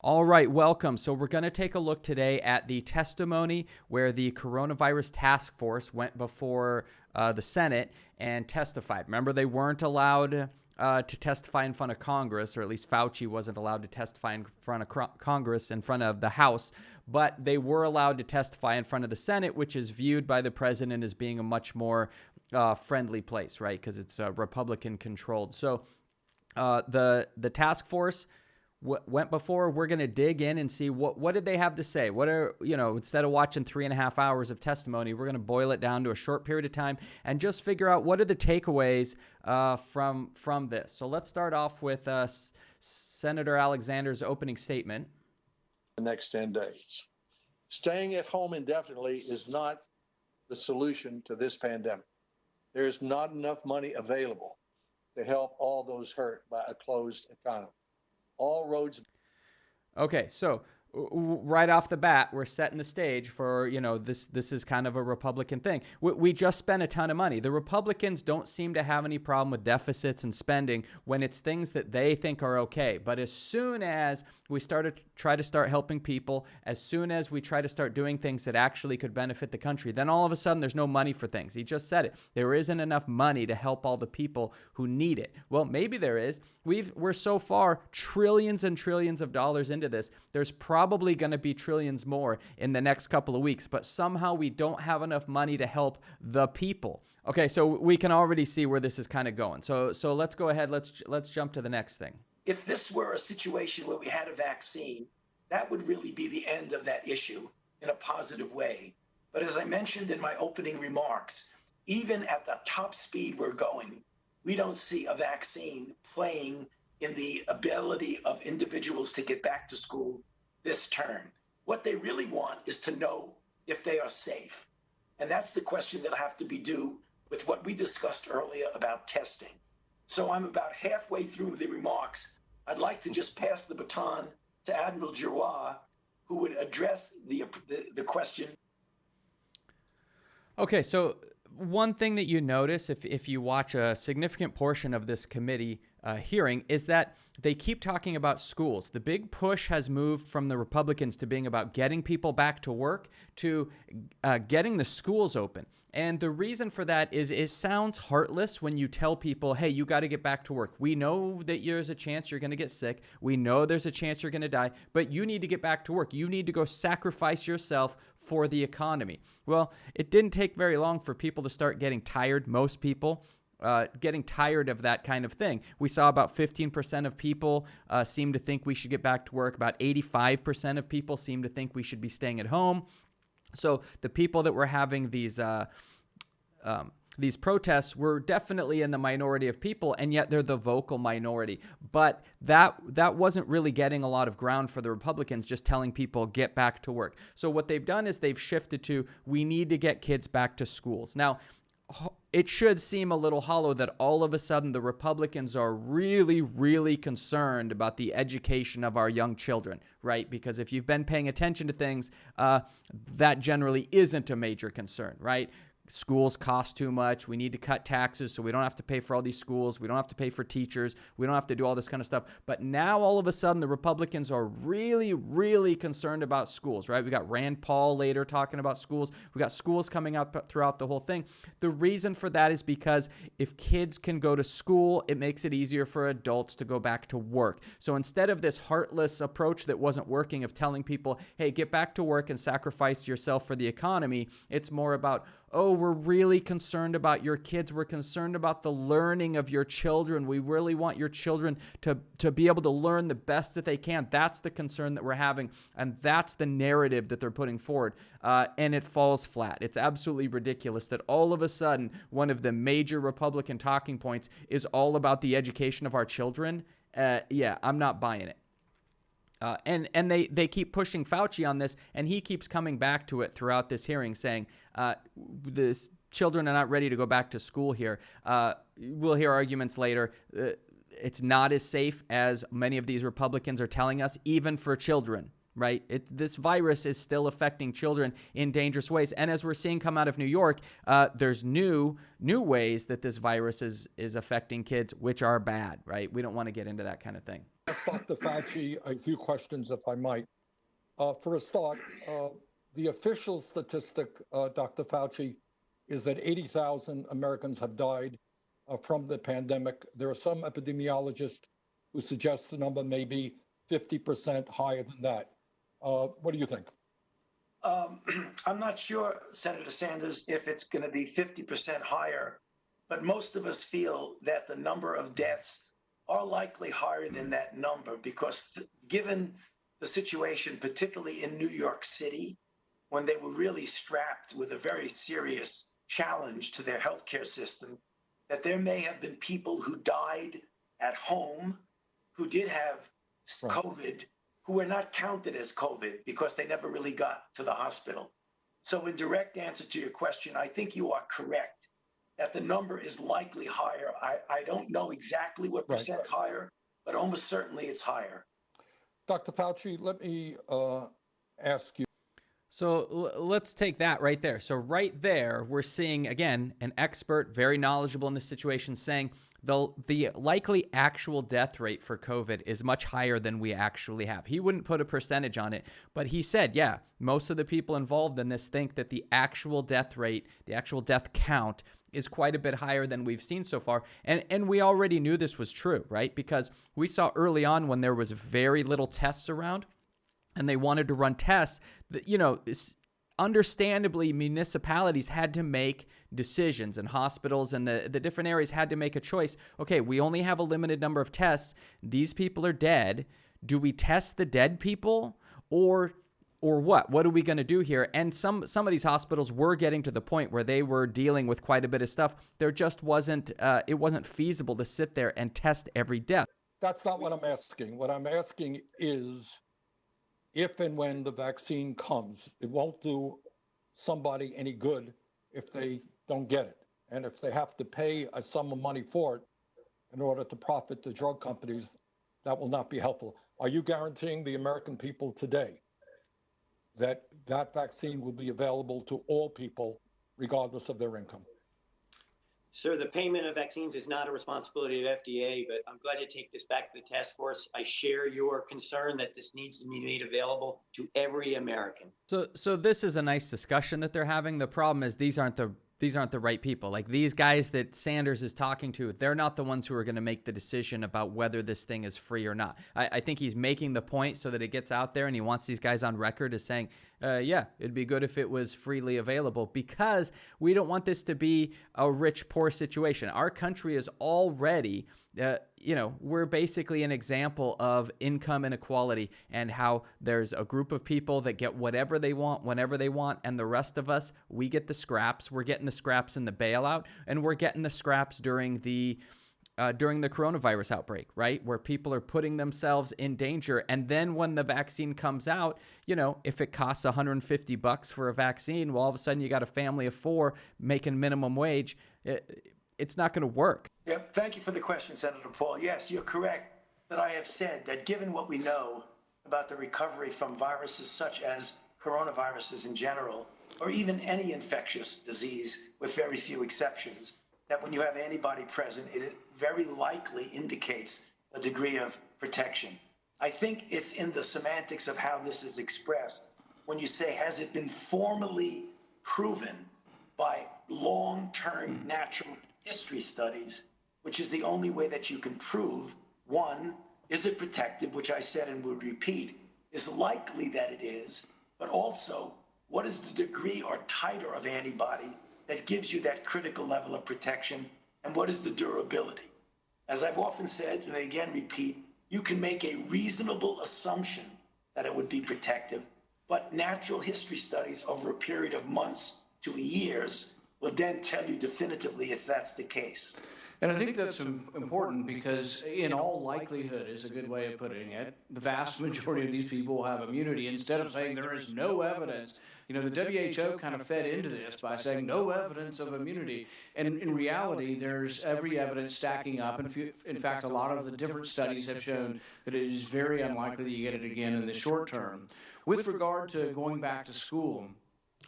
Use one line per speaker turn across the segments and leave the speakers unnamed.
All right, welcome. So we're going to take a look today at the testimony where the coronavirus task force went before the Senate and testified. Remember, they weren't allowed to testify in front of Congress, or at least Fauci wasn't allowed to testify in front of Congress, in front of the House, but they were allowed to testify in front of the Senate, which is viewed by the president as being a much more friendly place, right? Because it's Republican controlled. So the task force went before. We're going to dig in and see what did they have to say. What are, instead of watching 3.5 hours of testimony, we're going to boil it down to a short period of time and just figure out what are the takeaways from this. So let's start off with Senator Alexander's opening statement.
The next 10 days. Staying at home indefinitely is not the solution to this pandemic. There is not enough money available to help all those hurt by a closed economy. All roads.
Okay, so right off the bat, we're setting the stage for, this is kind of a Republican thing. We just spent a ton of money. The Republicans don't seem to have any problem with deficits and spending when it's things that they think are okay. But as soon as we try to start helping people, as soon as we try to start doing things that actually could benefit the country, then all of a sudden there's no money for things. He just said it. There isn't enough money to help all the people who need it. Well, maybe there is. We're so far trillions and trillions of dollars into this. There's probably going to be trillions more in the next couple of weeks, but somehow we don't have enough money to help the people. Okay, so we can already see where this is kind of going. So let's go ahead. Let's jump to the next thing.
If this were a situation where we had a vaccine, that would really be the end of that issue in a positive way. But as I mentioned in my opening remarks, even at the top speed we're going, we don't see a vaccine playing in the ability of individuals to get back to school this term. What they really want is to know if they are safe. And that's the question that'll have to be due with what we discussed earlier about testing. So I'm about halfway through the remarks. I'd like to just pass the baton to Admiral Giroir, who would address the question.
Okay, so one thing that you notice if you watch a significant portion of this committee hearing is that they keep talking about schools. The big push has moved from the Republicans to being about getting people back to work to getting the schools open. And the reason for that is it sounds heartless when you tell people, hey, you got to get back to work. We know that there's a chance you're going to get sick. We know there's a chance you're going to die, but you need to get back to work. You need to go sacrifice yourself for the economy. Well, it didn't take very long for people to start getting tired. Most people getting tired of that kind of thing. We saw about 15% of people seem to think we should get back to work. About 85% of people seem to think we should be staying at home. So the people that were having these protests were definitely in the minority of people, and yet they're the vocal minority. But that wasn't really getting a lot of ground for the Republicans, just telling people get back to work. So what they've done is they've shifted to we need to get kids back to schools. Now, it should seem a little hollow that all of a sudden the Republicans are really, really concerned about the education of our young children, right? Because if you've been paying attention to things, that generally isn't a major concern, right? Schools cost too much. We need to cut taxes so we don't have to pay for all these schools. We don't have to pay for teachers. We don't have to do all this kind of stuff. But now all of a sudden the Republicans are really, really concerned about schools, right? We got Rand Paul later talking about schools. We got schools coming up throughout the whole thing. The reason for that is because if kids can go to school, it makes it easier for adults to go back to work. So instead of this heartless approach that wasn't working of telling people, hey, get back to work and sacrifice yourself for the economy, it's more about, oh, we're really concerned about your kids. We're concerned about the learning of your children. We really want your children to be able to learn the best that they can. That's the concern that we're having, and that's the narrative that they're putting forward, and it falls flat. It's absolutely ridiculous that all of a sudden one of the major Republican talking points is all about the education of our children. Yeah, I'm not buying it. And they keep pushing Fauci on this, and he keeps coming back to it throughout this hearing, saying this children are not ready to go back to school here. We'll hear arguments later. It's not as safe as many of these Republicans are telling us, even for children. right? This virus is still affecting children in dangerous ways. And as we're seeing come out of New York, there's new ways that this virus is affecting kids, which are bad, right? We don't want to get into that kind of thing.
Ask Dr. Fauci a few questions, if I might. For a start, the official statistic, Dr. Fauci, is that 80,000 Americans have died from the pandemic. There are some epidemiologists who suggest the number may be 50% higher than that. What do you think?
I'm not sure, Senator Sanders, if it's going to be 50% higher, but most of us feel that the number of deaths are likely higher than that number because given the situation, particularly in New York City, when they were really strapped with a very serious challenge to their healthcare system, that there may have been people who died at home who did have COVID, who were not counted as COVID because they never really got to the hospital. So in direct answer to your question, I think you are correct that the number is likely higher. I don't know exactly what percent higher, but almost certainly it's higher.
Dr. Fauci, let me ask you.
So let's take that right there. So right there, we're seeing, again, an expert, very knowledgeable in the situation, saying the likely actual death rate for COVID is much higher than we actually have. He wouldn't put a percentage on it, but he said, yeah, most of the people involved in this think that the actual death rate, the actual death count is quite a bit higher than we've seen so far. And we already knew this was true, right? Because we saw early on when there was very little tests around, and they wanted to run tests, that, you know, understandably, municipalities had to make decisions, and hospitals and the different areas had to make a choice. Okay, we only have a limited number of tests. These people are dead. Do we test the dead people or what? What are we going to do here? And some of these hospitals were getting to the point where they were dealing with quite a bit of stuff. There just wasn't it wasn't feasible to sit there and test every death.
That's not what I'm asking. What I'm asking is, if and when the vaccine comes, it won't do somebody any good if they don't get it. And if they have to pay a sum of money for it in order to profit the drug companies, that will not be helpful. Are you guaranteeing the American people today that that vaccine will be available to all people, regardless of their income?
Sir, the payment of vaccines is not a responsibility of FDA, but I'm glad to take this back to the task force. I share your concern that this needs to be made available to every American.
So this is a nice discussion that they're having. The problem is these aren't the right people. Like these guys that Sanders is talking to, they're not the ones who are going to make the decision about whether this thing is free or not. I think he's making the point so that it gets out there, and he wants these guys on record as saying, yeah, it'd be good if it was freely available, because we don't want this to be a rich-poor situation. Our country is already, we're basically an example of income inequality and how there's a group of people that get whatever they want, whenever they want, and the rest of us, we get the scraps. We're getting the scraps in the bailout, and we're getting the scraps during the coronavirus outbreak, right? Where people are putting themselves in danger. And then when the vaccine comes out, if it costs $150 for a vaccine, well, all of a sudden you got a family of 4 making minimum wage. It's not going to work.
Yep. Thank you for the question, Senator Paul. Yes, you're correct that I have said that given what we know about the recovery from viruses such as coronaviruses in general, or even any infectious disease with very few exceptions, that when you have antibody present, it very likely indicates a degree of protection. I think it's in the semantics of how this is expressed when you say, has it been formally proven by long-term natural history studies, which is the only way that you can prove, one, is it protective, which I said and would repeat, is likely that it is, but also, what is the degree or titer of antibody that gives you that critical level of protection, and what is the durability? As I've often said, and I again repeat, you can make a reasonable assumption that it would be protective, but natural history studies over a period of months to years will then tell you definitively if that's the case.
And I think that's important because, in all likelihood, is a good way of putting it, the vast majority of these people will have immunity. Instead of saying there is no evidence, you know, the WHO kind of fed into this by saying no evidence of immunity. And in reality, there's every evidence stacking up. And in fact, a lot of the different studies have shown that it is very unlikely that you get it again in the short term. With regard to going back to school,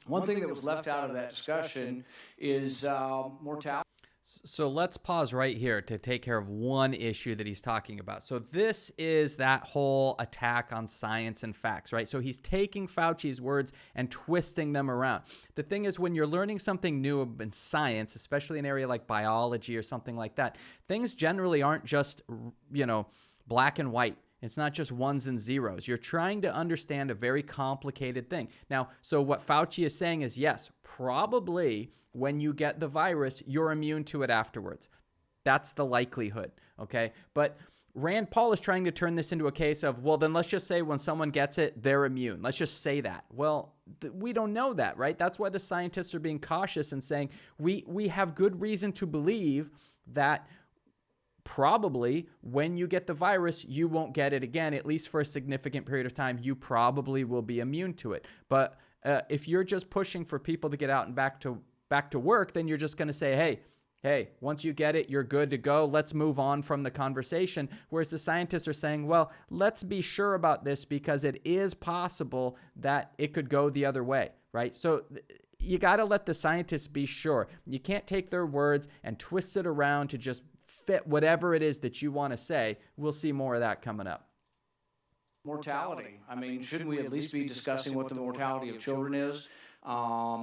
one thing that was left out of that discussion is mortality.
So let's pause right here to take care of one issue that he's talking about. So this is that whole attack on science and facts, right? So he's taking Fauci's words and twisting them around. The thing is, when you're learning something new in science, especially an area like biology or something like that, things generally aren't just, you know, black and white. It's not just ones and zeros. You're trying to understand a very complicated thing. Now, so what Fauci is saying is, yes, probably when you get the virus, you're immune to it afterwards. That's the likelihood, okay? But Rand Paul is trying to turn this into a case of, well, then let's just say when someone gets it, they're immune. Let's just say that. Well, we don't know that, right? That's why the scientists are being cautious and saying we have good reason to believe that probably when you get the virus, you won't get it again, at least for a significant period of time. You probably will be immune to it. But if you're just pushing for people to get out and back to work, then you're just going to say, hey, once you get it, you're good to go. Let's move on from the conversation. Whereas the scientists are saying, well, let's be sure about this because it is possible that it could go the other way, right? So you got to let the scientists be sure. You can't take their words and twist it around to just fit whatever it is that you want to say. We'll see more of that coming up.
Mortality. I mean, shouldn't we at least be discussing what the mortality of children is?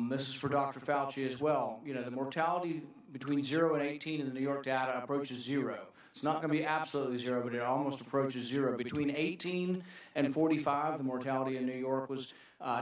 This is for Dr. Fauci as well. You know, the mortality between 0 and 18 in the New York data approaches 0. It's not going to be absolutely 0, but it almost approaches 0. Between 18 and 45, the mortality in New York was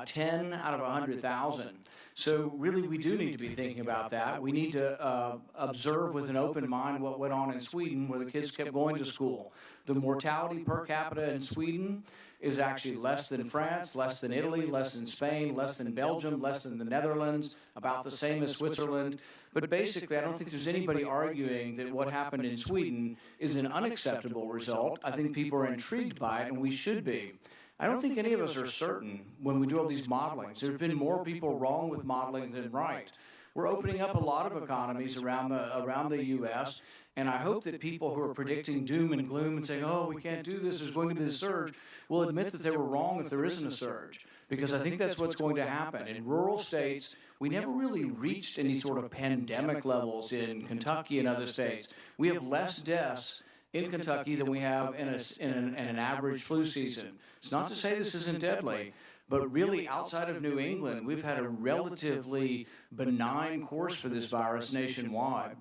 10 out of 100,000. So really, we do need to be thinking about that. We need to observe with an open mind what went on in Sweden, where the kids kept going to school. The mortality per capita in Sweden is actually less than France, less than Italy, less than Spain, less than Belgium, less than the Netherlands, about the same as Switzerland. But basically, I don't think there's anybody arguing that what happened in Sweden is an unacceptable result. I think people are intrigued by it, and we should be. I don't think any of us are certain when we do all these modelings. There have been more people wrong with modeling than right. We're opening up a lot of economies around the U.S., and I hope that people who are predicting doom and gloom and saying, oh, we can't do this, there's going to be a surge, will admit that they were wrong if there isn't a surge, because I think that's what's going to happen. In rural states, we never really reached any sort of pandemic levels in Kentucky and other states. We have less deaths in Kentucky than we have in an average flu season. It's not to say this isn't deadly, but really outside of New England, we've had a relatively benign course for this virus nationwide.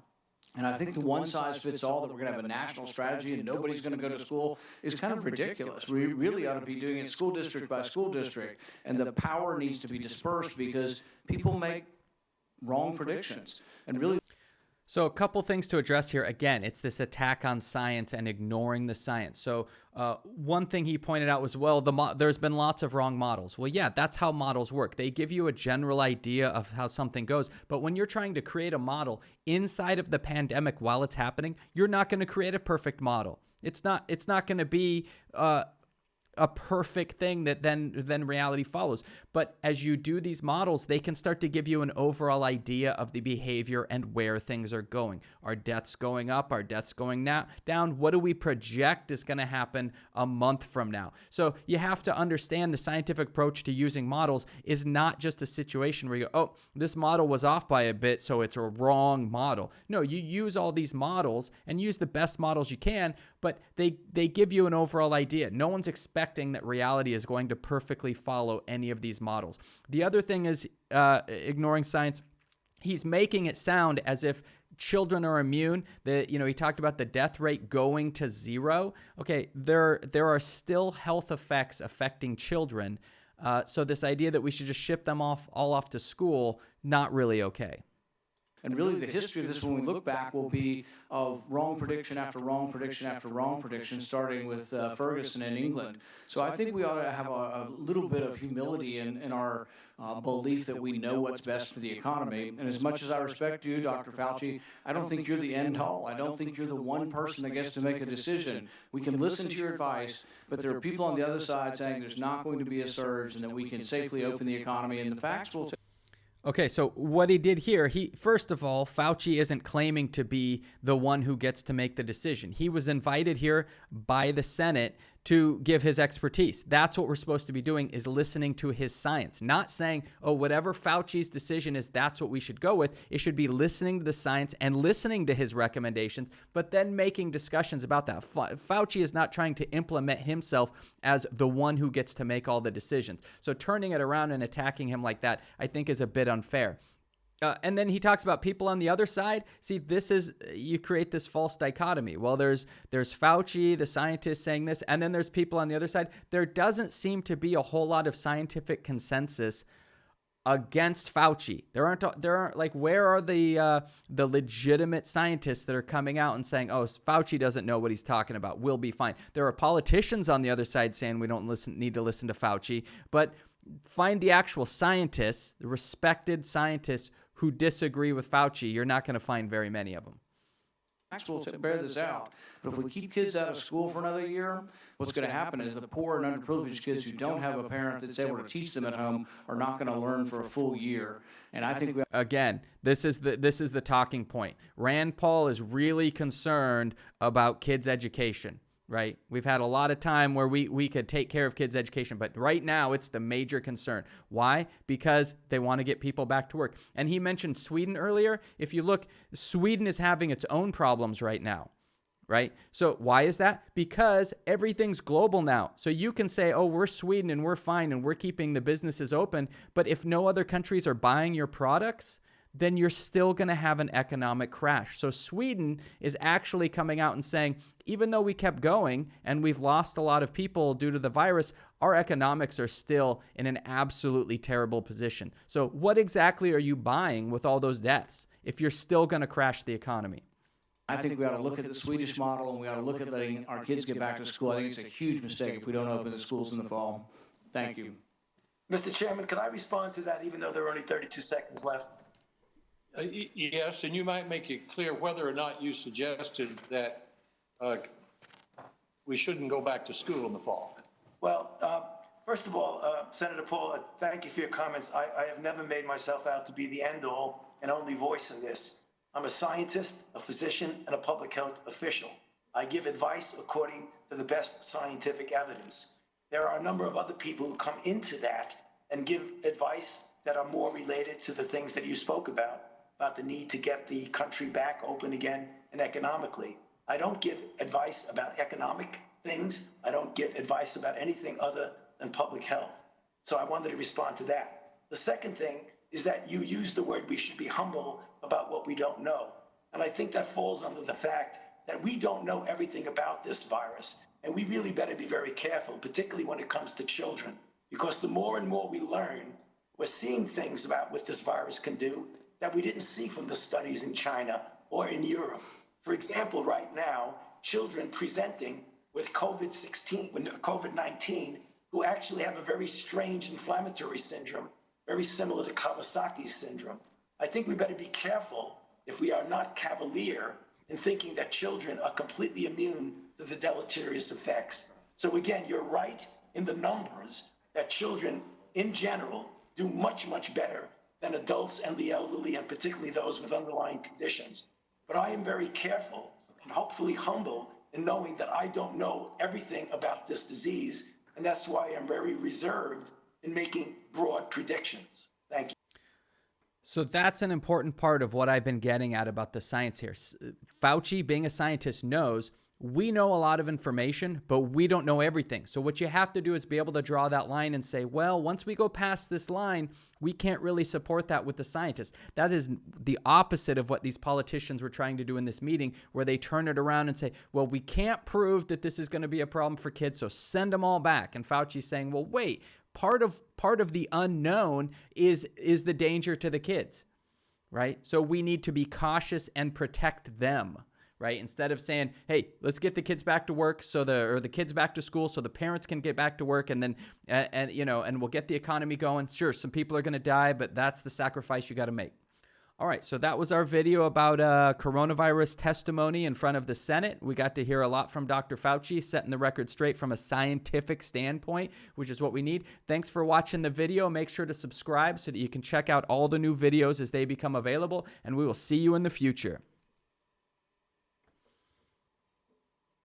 And I think the one-size-fits-all that we're going to have a national strategy and nobody's going to go to school is kind of ridiculous. We really ought to be doing it school district by school district, and the power needs to be dispersed because people make wrong predictions. And really,
so a couple things to address here. Again, it's this attack on science and ignoring the science. So one thing he pointed out was, well, there's been lots of wrong models. Well, yeah, that's how models work. They give you a general idea of how something goes. But when you're trying to create a model inside of the pandemic while it's happening, you're not going to create a perfect model. It's not going to be a perfect thing that then reality follows. But as you do these models, they can start to give you an overall idea of the behavior and where things are going. Are deaths going up? Are deaths going down? What do we project is going to happen a month from now? So you have to understand the scientific approach to using models is not just a situation where you go, oh, this model was off by a bit, so it's a wrong model. No, you use all these models and use the best models you can, but they give you an overall idea. No one's expecting that reality is going to perfectly follow any of these models. The other thing is ignoring science. He's making it sound as if children are immune. He talked about the death rate going to 0. Okay, there are still health effects affecting children. So this idea that we should just ship them all off to school, not really okay.
And really the history of this, when we look back, will be of wrong prediction after wrong prediction after wrong prediction, starting with Ferguson in England. So I think we ought to have a little bit of humility in our belief that we know what's best for the economy. And as much as I respect you, Dr. Fauci, I don't think you're the end all. I don't think you're the one person that gets to make a decision. We can listen to your advice, but there are people on the other side saying there's not going to be a surge and that we can safely open the economy, and the facts will
Okay, so what he did here, first of all, Fauci isn't claiming to be the one who gets to make the decision. He was invited here by the Senate to give his expertise. That's what we're supposed to be doing, is listening to his science, not saying, oh, whatever Fauci's decision is, that's what we should go with. It should be listening to the science and listening to his recommendations, but then making discussions about that. Fauci is not trying to implement himself as the one who gets to make all the decisions. So turning it around and attacking him like that, I think, is a bit unfair. And then he talks about people on the other side. See, you create this false dichotomy. Well, there's Fauci, the scientist, saying this, and then there's people on the other side. There doesn't seem to be a whole lot of scientific consensus against Fauci. There aren't like, where are the legitimate scientists that are coming out and saying, oh, Fauci doesn't know what he's talking about, we'll be fine. There are politicians on the other side saying we don't need to listen to Fauci, but find the actual scientists, the respected scientists who disagree with Fauci. You're not going to find very many of them.
Will bear this out. But if we keep kids out of school for another year, what's going to happen is the poor and underprivileged kids who don't have a parent that's able to teach them at home are not going to learn for a full year. And I think
again, this is the talking point. Rand Paul is really concerned about kids' education. Right? We've had a lot of time where we could take care of kids' education, but right now it's the major concern. Why? Because they want to get people back to work. And he mentioned Sweden earlier. If you look, Sweden is having its own problems right now. Right? So why is that? Because everything's global now. So you can say, oh, we're Sweden and we're fine and we're keeping the businesses open. But if no other countries are buying your products, then you're still going to have an economic crash. So Sweden is actually coming out and saying, even though we kept going and we've lost a lot of people due to the virus, our economics are still in an absolutely terrible position. So what exactly are you buying with all those deaths if you're still going to crash the economy?
I think we ought to look at the Swedish model, and we ought to look at letting our kids get back to school. I think it's a huge mistake if we don't open the schools in the fall. Thank you.
Mr. Chairman, can I respond to that, even though there are only 32 seconds left?
Yes, and you might make it clear whether or not you suggested that we shouldn't go back to school in the fall.
Well, first of all, Senator Paul, thank you for your comments. I have never made myself out to be the end-all and only voice in this. I'm a scientist, a physician, and a public health official. I give advice according to the best scientific evidence. There are a number of other people who come into that and give advice that are more related to the things that you spoke about the need to get the country back open again and economically. I don't give advice about economic things. I don't give advice about anything other than public health. So I wanted to respond to that. The second thing is that you use the word we should be humble about what we don't know. And I think that falls under the fact that we don't know everything about this virus. And we really better be very careful, particularly when it comes to children, because the more and more we learn, we're seeing things about what this virus can do that we didn't see from the studies in China or in Europe. For example, right now, children presenting with COVID-19 who actually have a very strange inflammatory syndrome, very similar to Kawasaki's syndrome. I think we better be careful if we are not cavalier in thinking that children are completely immune to the deleterious effects. So again, you're right in the numbers that children in general do much, much better than adults and the elderly, and particularly those with underlying conditions. But I am very careful and hopefully humble in knowing that I don't know everything about this disease, and that's why I'm very reserved in making broad predictions. Thank you.
So that's an important part of what I've been getting at about the science here. Fauci, being a scientist, knows we know a lot of information, but we don't know everything. So what you have to do is be able to draw that line and say, well, once we go past this line, we can't really support that with the scientists. That is the opposite of what these politicians were trying to do in this meeting, where they turn it around and say, well, we can't prove that this is going to be a problem for kids, so send them all back. And Fauci's saying, well, wait, part of the unknown is the danger to the kids. right? So we need to be cautious and protect them, right? Instead of saying, hey, let's get the kids back to work or the kids back to school so the parents can get back to work, and then, and we'll get the economy going. Sure, some people are going to die, but that's the sacrifice you got to make. All right, so that was our video about coronavirus testimony in front of the Senate. We got to hear a lot from Dr. Fauci, setting the record straight from a scientific standpoint, which is what we need. Thanks for watching the video. Make sure to subscribe so that you can check out all the new videos as they become available, and we will see you in the future.